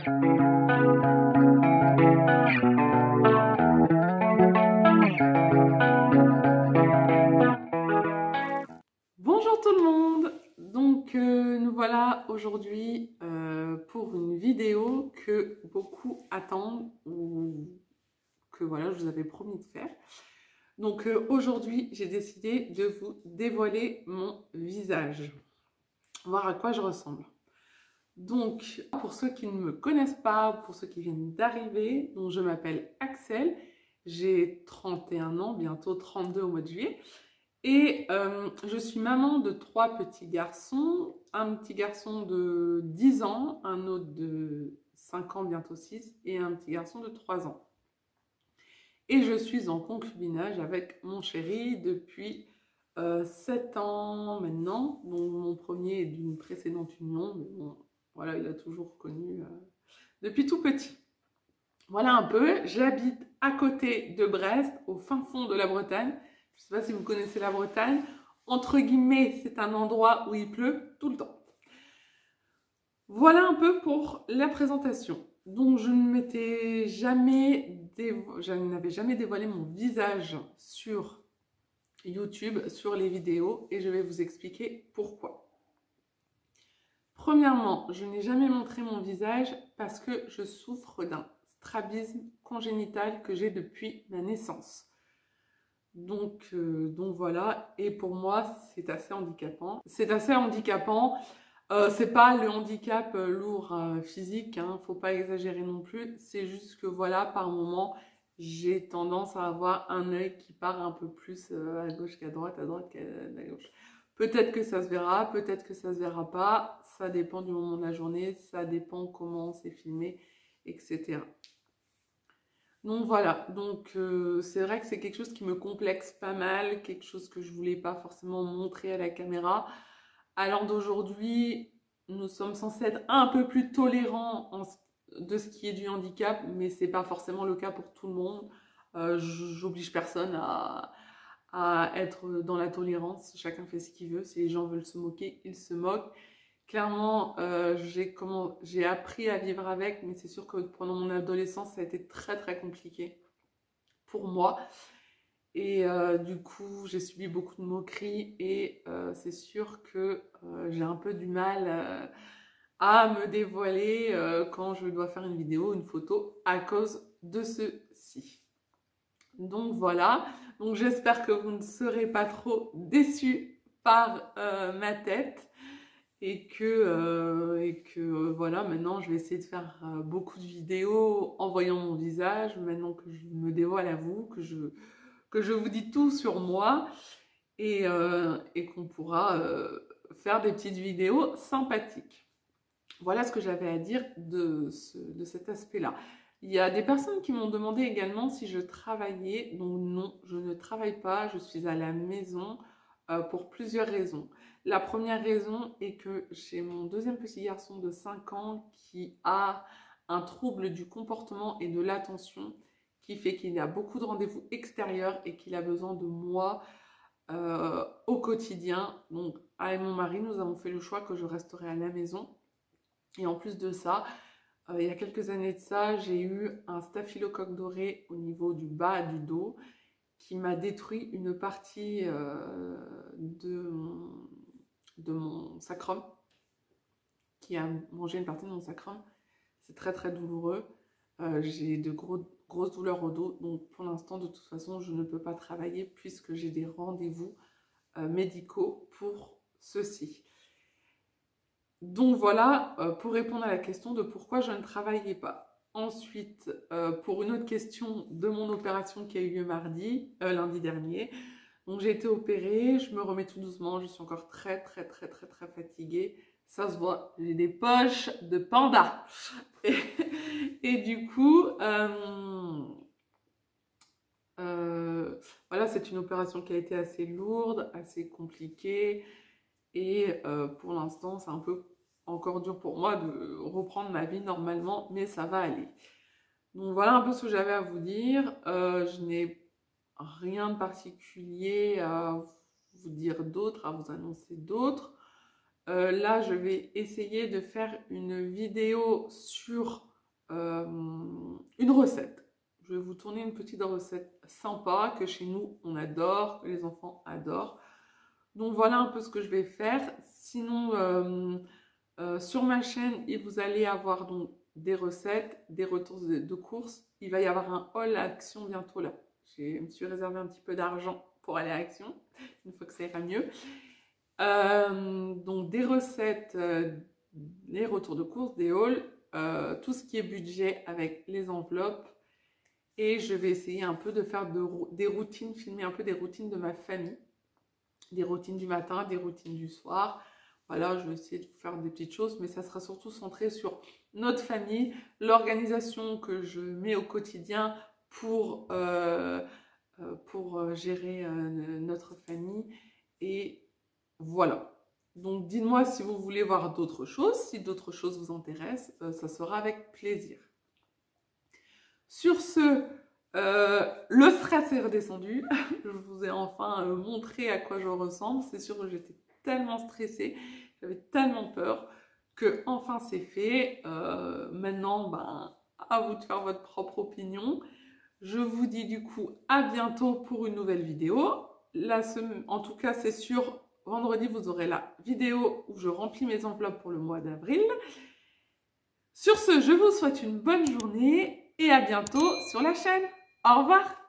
Bonjour tout le monde! Donc nous voilà aujourd'hui pour une vidéo que beaucoup attendent ou que voilà, je vous avais promis de faire. Donc aujourd'hui, j'ai décidé de vous dévoiler mon visage, voir à quoi je ressemble. Donc pour ceux qui ne me connaissent pas, pour ceux qui viennent d'arriver, donc je m'appelle Axel, j'ai 31 ans, bientôt 32 au mois de juillet. Et je suis maman de 3 petits garçons, un petit garçon de 10 ans, un autre de 5 ans, bientôt 6, et un petit garçon de 3 ans. Et je suis en concubinage avec mon chéri depuis 7 ans maintenant. Donc mon premier est d'une précédente union, mais bon, voilà, il a toujours connu depuis tout petit. Voilà un peu, j'habite à côté de Brest, au fin fond de la Bretagne. Je ne sais pas si vous connaissez la Bretagne. Entre guillemets, c'est un endroit où il pleut tout le temps. Voilà un peu pour la présentation. Donc, je n'avais jamais dévoilé mon visage sur YouTube, sur les vidéos, et je vais vous expliquer pourquoi. Premièrement, je n'ai jamais montré mon visage parce que je souffre d'un strabisme congénital que j'ai depuis ma naissance. Donc voilà, et pour moi, c'est assez handicapant. C'est assez handicapant. C'est pas le handicap lourd physique, hein, faut pas exagérer non plus. C'est juste que voilà, par moment, j'ai tendance à avoir un œil qui part un peu plus à gauche qu'à droite qu'à gauche. Peut-être que ça se verra, peut-être que ça se verra pas. Ça dépend du moment de la journée, ça dépend comment c'est filmé, etc. Donc voilà, donc c'est vrai que c'est quelque chose qui me complexe pas mal, quelque chose que je voulais pas forcément montrer à la caméra. À l'heure d'aujourd'hui, nous sommes censés être un peu plus tolérants de ce qui est du handicap, mais c'est pas forcément le cas pour tout le monde. J'oblige personne à être dans la tolérance, chacun fait ce qu'il veut, si les gens veulent se moquer, ils se moquent. Clairement, j'ai appris à vivre avec, mais c'est sûr que pendant mon adolescence, ça a été très très compliqué pour moi. Et du coup, j'ai subi beaucoup de moqueries et c'est sûr que j'ai un peu du mal à me dévoiler quand je dois faire une vidéo, une photo à cause de ceci. Donc voilà, donc j'espère que vous ne serez pas trop déçus par ma tête. Et que voilà, maintenant je vais essayer de faire beaucoup de vidéos en voyant mon visage, maintenant que je me dévoile à vous, que je vous dis tout sur moi et qu'on pourra faire des petites vidéos sympathiques. Voilà ce que j'avais à dire de cet aspect-là. Il y a des personnes qui m'ont demandé également si je travaillais. Donc non, je ne travaille pas, je suis à la maison pour plusieurs raisons. La première raison est que j'ai mon deuxième petit garçon de 5 ans qui a un trouble du comportement et de l'attention qui fait qu'il a beaucoup de rendez-vous extérieurs et qu'il a besoin de moi au quotidien. Donc avec mon mari, nous avons fait le choix que je resterai à la maison. Et en plus de ça, il y a quelques années de ça, j'ai eu un staphylocoque doré au niveau du bas du dos qui m'a détruit une partie de mon sacrum, qui a mangé une partie de mon sacrum. C'est très très douloureux. J'ai de grosses douleurs au dos, donc pour l'instant, de toute façon, je ne peux pas travailler puisque j'ai des rendez-vous médicaux pour ceci. Donc voilà, pour répondre à la question de pourquoi je ne travaillais pas. Ensuite, pour une autre question de mon opération qui a eu lieu lundi dernier. Donc j'ai été opérée, je me remets tout doucement, je suis encore très fatiguée. Ça se voit, j'ai des poches de panda. Et du coup, voilà, c'est une opération qui a été assez lourde, assez compliquée. Et pour l'instant, c'est un peu encore dur pour moi de reprendre ma vie normalement, mais ça va aller. Donc voilà un peu ce que j'avais à vous dire. Je n'ai rien de particulier à vous dire d'autre, à vous annoncer d'autre. Là, je vais essayer de faire une vidéo sur une recette. Je vais vous tourner une petite recette sympa que chez nous on adore, que les enfants adorent. Donc voilà un peu ce que je vais faire. Sinon, sur ma chaîne, vous allez avoir donc des recettes, des retours de courses. Il va y avoir un haul à Action bientôt là. Je me suis réservé un petit peu d'argent pour aller à Action, une fois que ça ira mieux. Donc des recettes, des retours de courses, des hauls, tout ce qui est budget avec les enveloppes. Et je vais essayer un peu de faire des routines, filmer un peu des routines de ma famille. Des routines du matin, des routines du soir. Voilà, je vais essayer de vous faire des petites choses, mais ça sera surtout centré sur notre famille, l'organisation que je mets au quotidien pour gérer notre famille. Et voilà. Donc, dites-moi si vous voulez voir d'autres choses. Si d'autres choses vous intéressent, ça sera avec plaisir. Sur ce, le stress est redescendu. Je vous ai enfin montré à quoi je ressemble. C'est sûr que j'étais tellement stressée, j'avais tellement peur que enfin c'est fait. Maintenant, ben, à vous de faire votre propre opinion. Je vous dis du coup à bientôt pour une nouvelle vidéo. En tout cas, c'est sûr, vendredi, vous aurez la vidéo où je remplis mes enveloppes pour le mois d'avril. Sur ce, je vous souhaite une bonne journée et à bientôt sur la chaîne. Au revoir!